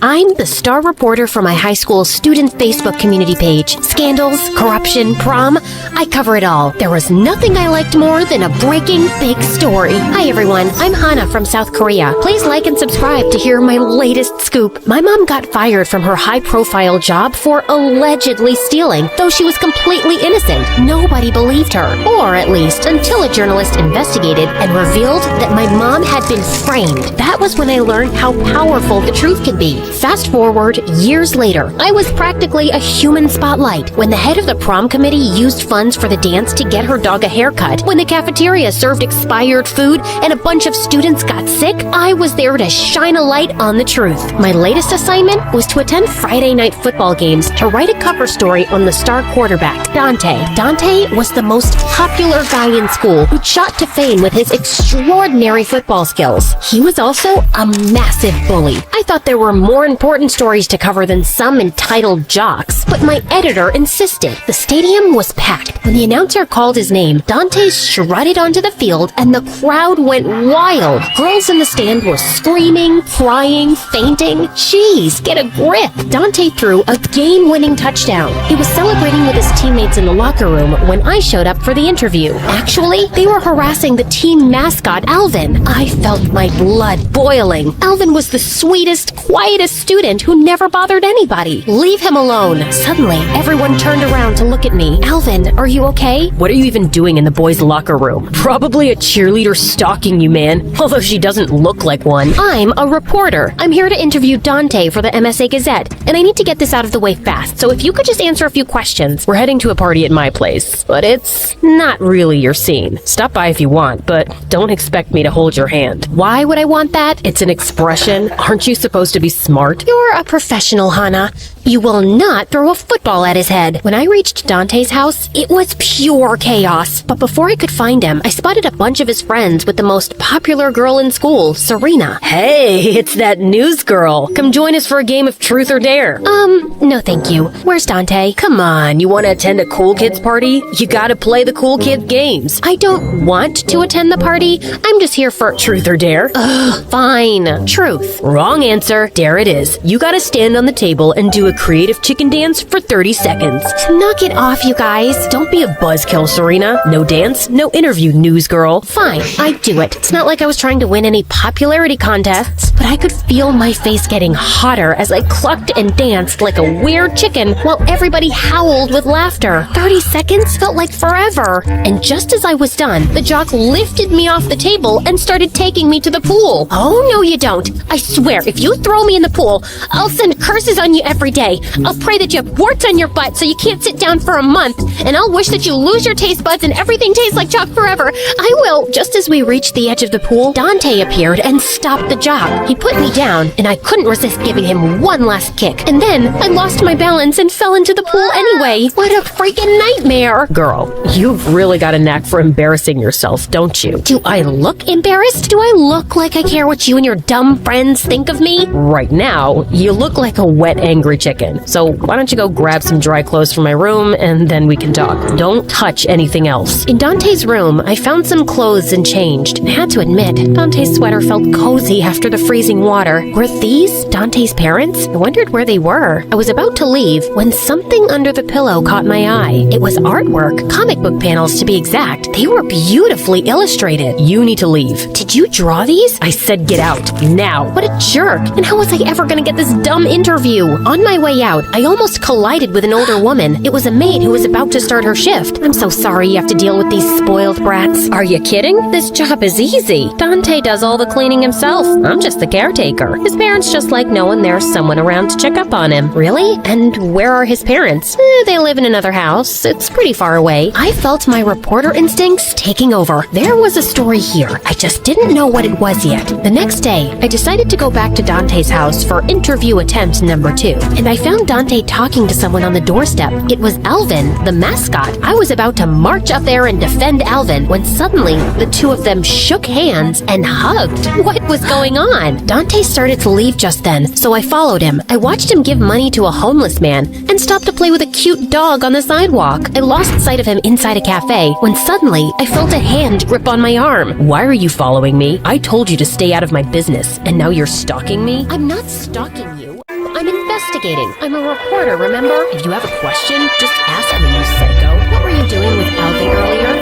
I'm the star reporter for my high school student Facebook community page. Scandals, corruption, prom, I cover it all. There was nothing I liked more than a breaking big story. Hi everyone, I'm Hana from South Korea. Please like and subscribe to hear my latest scoop. My mom got fired from her high-profile job for allegedly stealing, though she was completely innocent. Nobody believed her, or at least until a journalist investigated and revealed that my mom had been framed. That was when I learned how powerful the truth can be. Fast forward years later, I was practically a human spotlight when the head of the prom committee used funds for the dance to get her dog a haircut. When the cafeteria served expired food and a bunch of students got sick, I was there to shine a light on the truth. My latest assignment was to attend Friday night football games to write a cover story on the star quarterback, Dante. Dante was the most popular guy in school who shot to fame with his extraordinary football skills. He was also a massive bully. I thought there were more important stories to cover than some entitled jocks, but my editor insisted. The stadium was packed. When the announcer called his name, Dante strutted onto the field and the crowd went wild. Girls in the stand were screaming, crying, fainting. Jeez, get a grip. Dante threw a game-winning touchdown. He was celebrating with his teammates in the locker room when I showed up for the interview. Actually, they were harassing the team mascot, Alvin. I felt my blood boiling. Alvin was the sweetest, quietest student who never bothered anybody. Leave him alone. Suddenly, everyone turned around to look at me. Alvin, are you okay? What are you even doing in the boys' locker room? Probably a cheerleader stalking you, man. Although she doesn't look like one. I'm a reporter. I'm here to interview Dante for the MSA Gazette, and I need to get this out of the way fast, so if you could just answer a few questions. We're heading to a party at my place, but it's not really your scene. Stop by if you want, but don't expect me to hold your hand. Why would I want that? It's an expression. Aren't you supposed to be smart? You're a professional, Hana. You will not throw a football at his head. When I reached Dante's house, it was pure chaos. But before I could find him, I spotted a bunch of his friends with the most popular girl in school, Serena. Hey, it's that news girl. Come join us for a game of truth or dare. No thank you. Where's Dante? Come on, you want to attend a cool kids party? You gotta play the cool kid games. I don't want to attend the party. I'm just here for Truth or dare? Ugh, fine. Truth. Wrong answer. Dare it is. You gotta stand on the table and do a creative chicken dance for 30 seconds. Knock it off, you guys. Don't be a buzzkill, Serena. No dance, no interview, news girl. Fine, I do it. It's not like I was trying to win any popularity contests, but I could feel my face getting hotter as I clucked and danced like a weird chicken while everybody howled with laughter. 30 seconds felt like forever. And just as I was done, the jock lifted me off the table and started taking me to the pool. Oh, no, you don't. I swear, if you throw me in the pool, I'll send curses on you every day. I'll pray that you have warts on your butt so you can't sit down for a month, and I'll wish that you lose your taste buds and everything tastes like chalk forever. I will. Just as we reached the edge of the pool, Dante appeared and stopped the jock. He put me down, and I couldn't resist giving him one last kick. And then I lost my balance and fell into the pool anyway. What a freaking nightmare. Girl, you've really got a knack for embarrassing yourself, don't you? Do I look embarrassed? Do I look like I care what you and your dumb friends think of me? Right now, you look like a wet, angry chicken. So why don't you go grab some dry clothes from my room and then we can talk. Don't touch anything else. In Dante's room, I found some clothes and changed. I had to admit, Dante's sweater felt cozy after the freezing water. Were these Dante's parents? I wondered where they were. I was about to leave when something under the pillow caught my eye. It was artwork, comic book panels to be exact. They were beautifully illustrated. You need to leave. Did you draw these? I said get out, now. What a jerk. And how was I ever gonna get this dumb interview? On my way out, I almost collided with an older woman. It was a maid who was about to start her shift. I'm so sorry you have to deal with these spoiled brats. Are you kidding? This job is easy. Dante does all the cleaning himself. I'm just the caretaker. His parents just like knowing there's someone around to check up on him. Really? And where are his parents? They live in another house. It's pretty far away. I felt my reporter instincts taking over. There was a story here. I just didn't know what it was yet. The next day, I decided to go back to Dante's house for interview attempt number 2. And I found Dante talking to someone on the doorstep. It was Alvin, the mascot. I was about to march up there and defend Alvin when suddenly the two of them shook hands and hugged. What was going on? Dante started to leave just then, so I followed him. I watched him give money to a homeless man and stopped to play with a cute dog on the sidewalk. I lost sight of him inside a cafe when suddenly I felt a hand grip on my arm. Why are you following me? I told you to stay out of my business, and now you're stalking me? I'm not stalking you. I'm investigating. I'm a reporter, remember? If you have a question, just ask me, you psycho. What were you doing with Alvin earlier?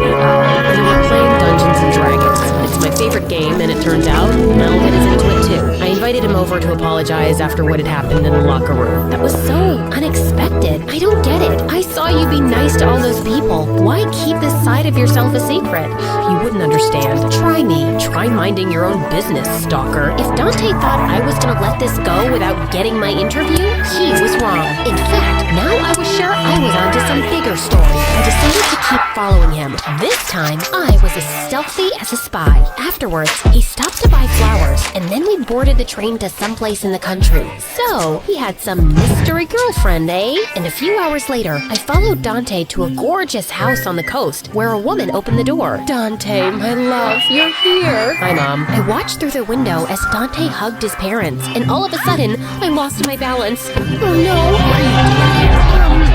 We were playing Dungeons and Dragons. It's my favorite game, and it turns out Melvin is into it too. I invited him over to apologize after what had happened in the locker room. That was so unexpected. I don't get it. I saw you be nice to all those people. Why keep this side of yourself a secret? You wouldn't understand. Try me. Try minding your own business, stalker. If Dante thought I was gonna let this go without getting my interview, he was wrong. In fact, now I was sure I was onto some bigger story. I decided to keep following him. This time, I was as stealthy as a spy. Afterwards, he stopped to buy flowers, and then we boarded the train to someplace in the country. So, he had some mystery girlfriend, eh? And a few hours later, I followed Dante to a gorgeous house on the coast, where a woman opened the door. Dante, my love, you're here. Hi, Mom. I watched through the window as Dante hugged his parents, and all of a sudden, I lost my balance. Oh no! What are you doing here?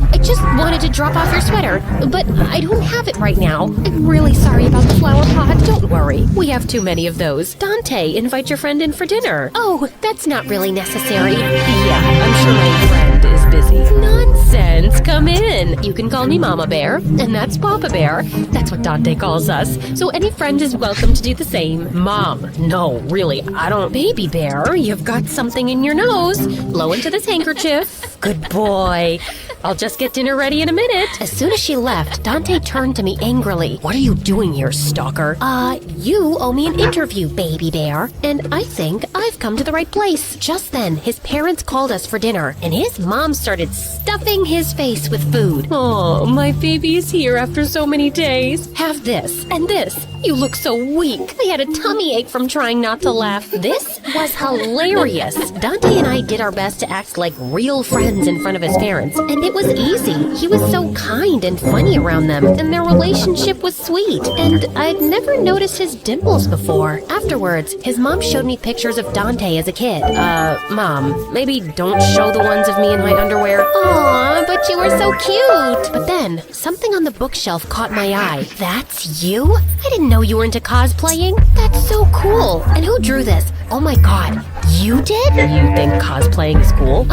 I just wanted to drop off your sweater, but I don't have it right now. I'm really sorry about the flower pot. Don't worry. We have too many of those. Dante, invite your friend in for dinner. Oh, that's not really necessary. Yeah, I'm sure my friend is busy. Nonsense. Come in. You can call me Mama Bear, and that's Papa Bear. That's what Dante calls us. So any friend is welcome to do the same. Mom, no, really, I don't. Baby Bear, you've got something in your nose. Blow into this handkerchief. Good boy. I'll just get dinner ready in a minute. As soon as she left, Dante turned to me angrily. What are you doing here, stalker? You owe me an interview, Baby Bear. And I think I've come to the right place. Just then, his parents called us for dinner, and his mom started stuffing his face with food. Oh, my baby is here after so many days. Have this and this. You look so weak. I had a tummy ache from trying not to laugh. This was hilarious. Dante and I did our best to act like real friends in front of his parents, and it was easy. He was so kind and funny around them, and their relationship was sweet. And I'd never noticed his dimples before. Afterwards, his mom showed me pictures of Dante as a kid. Mom, maybe don't show the ones of me in my underwear. Aw, but you were so cute. But then, something on the bookshelf caught my eye. That's you? I didn't know you were into cosplaying. That's so cool. And who drew this? Oh my god, you did? You think cosplaying is cool?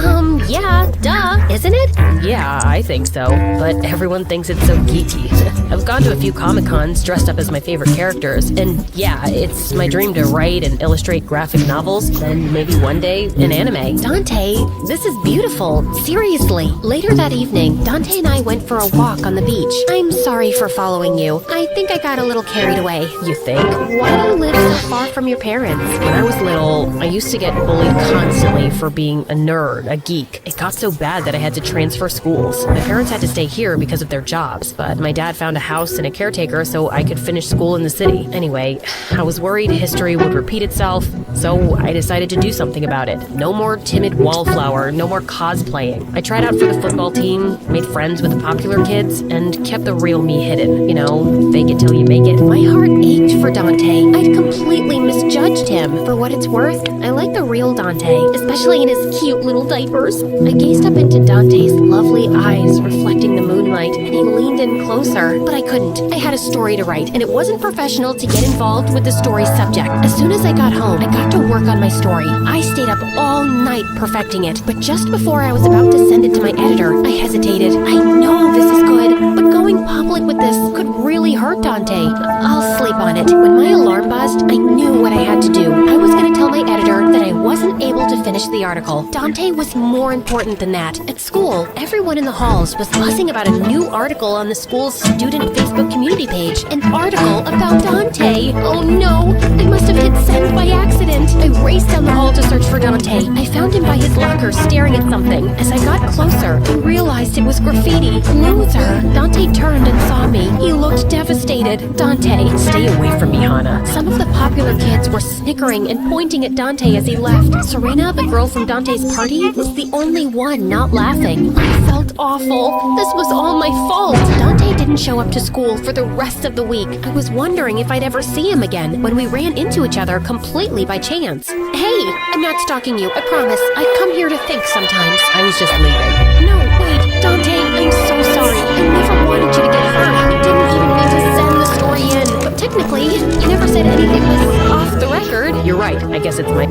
Yeah, duh, isn't it? Yeah, I think so, but everyone thinks it's so geeky. I've gone to a few Comic-Cons dressed up as my favorite characters, and yeah, it's my dream to write and illustrate graphic novels, and maybe one day an anime. Dante, this is beautiful. Seriously. Later that evening, Dante and I went for a walk on the beach. I'm sorry for following you. I think I got a little carried away. You think? Why do you live so far from your parents? When I was little, I used to get bullied constantly for being a nerd, a geek. It got so bad that I had to transfer schools. My parents had to stay here because of their jobs, but my dad found a house and a caretaker so I could finish school in the city. Anyway, I was worried history would repeat itself, so I decided to do something about it. No more timid wallflower, no more cosplaying. I tried out for the football team, made friends with the popular kids, and kept the real me hidden. You know, fake it till you make it. My heart ached for Dante. I'd completely misjudged him. For what it's worth, I like the real Dante, especially in his cute little diapers. I gazed up into Dante's lovely eyes reflecting the moonlight, and he leaned in closer, but I couldn't. I had a story to write, and it wasn't professional to get involved with the story's subject. As soon as I got home, I got to work on my story. I stayed up all night perfecting it, but just before I was about to send it to my editor, I hesitated. I know this is good, but going public with this could really hurt Dante. I'll sleep on it. When my alarm buzzed, I knew what I had to do. I was going to tell my editor that I wasn't able to finish the article. Dante was more important than that. At school, everyone in the halls was buzzing about a new article on the school's student Facebook community page. An article about Dante. Oh no, I must have hit send by accident. I raced down the hall to search for Dante. I found him by his locker staring at something. As I got closer, I realized it was graffiti. Loser. Dante turned and saw me. He looked devastated. Dante, stay away from me, Hana. Some of the popular kids were snickering and pointing at Dante as he left. Serena, the girl from Dante's party, was the only one not laughing. I felt awful. This was all my fault. Dante didn't show up to school for the rest of the week. I was wondering if I'd ever see him again when we ran into each other completely by chance. Hey, I'm not stalking you, I promise. I come here to think sometimes. I was just leaving. No, wait, Dante, I'm so sorry. I never wanted you to get hurt. I didn't even mean to send the story in. But technically, you never said anything was off the record. You're right. I guess it's my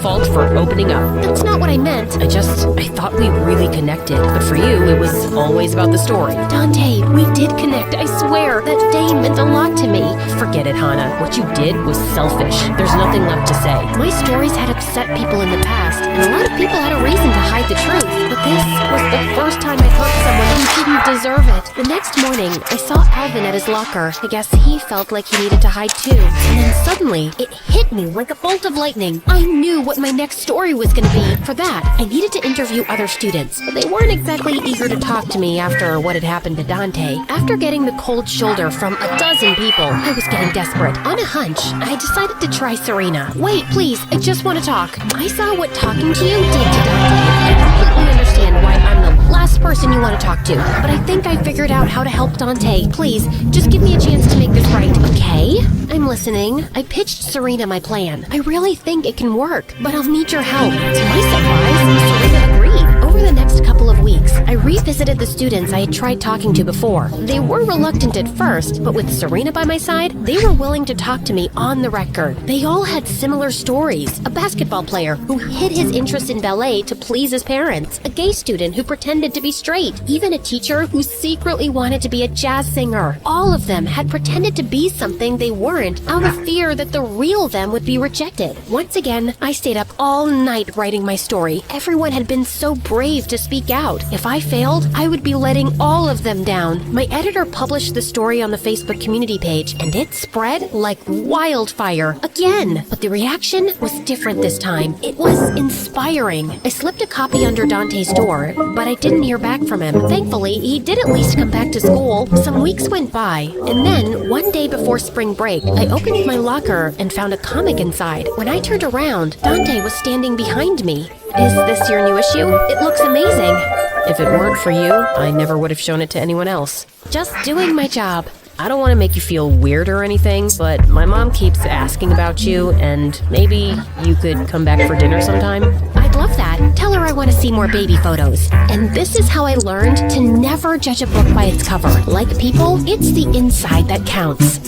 fault for opening up. That's not what I meant. I thought we really connected. But for you, it was always about the story. Dante, we did connect, I swear. That day meant a lot to me. Forget it, Hannah. What you did was selfish. There's nothing left to say. My stories had upset people in the past, and a lot of people had a reason to hide the truth. But this was the first time I hurt someone who didn't deserve it. The next morning, I saw Alvin at his locker. I guess he felt like he needed to hide too. And then suddenly, it hit me like a bolt of lightning. I knew what my next story was going to be. For that, I needed to interview other students, but they weren't exactly eager to talk to me after what had happened to Dante. After getting the cold shoulder from a dozen people, I was getting desperate. On a hunch, I decided to try Serena. Wait, please, I just want to talk. I saw what talking to you did to Dante. I completely understand why I'm the last person you want to talk to, but I think I figured out how to help Dante. Please, just give me a chance to make this right, okay? I'm listening. I pitched Serena my plan. I really think it can work, but I'll need your help. To my surprise, Serena agreed. Over the next couple of weeks, I revisited the students I had tried talking to before. They were reluctant at first, but with Serena by my side, they were willing to talk to me on the record. They all had similar stories. A basketball player who hid his interest in ballet to please his parents, a gay student who pretended to be straight, even a teacher who secretly wanted to be a jazz singer. All of them had pretended to be something they weren't out of fear that the real them would be rejected. Once again, I stayed up all night writing my story. Everyone had been so brave to speak out. If I failed, I would be letting all of them down. My editor published the story on the Facebook community page, and it spread like wildfire again. But the reaction was different this time. It was inspiring. I slipped a copy under Dante's door, but I didn't hear back from him. Thankfully, he did at least come back to school. Some weeks went by, and then one day before spring break, I opened my locker and found a comic inside. When I turned around, Dante was standing behind me. Is this your new issue? It looks amazing. If it weren't for you, I never would have shown it to anyone else. Just doing my job. I don't want to make you feel weird or anything, but my mom keeps asking about you, and maybe you could come back for dinner sometime? I'd love that. Tell her I want to see more baby photos. And this is how I learned to never judge a book by its cover. Like people, it's the inside that counts.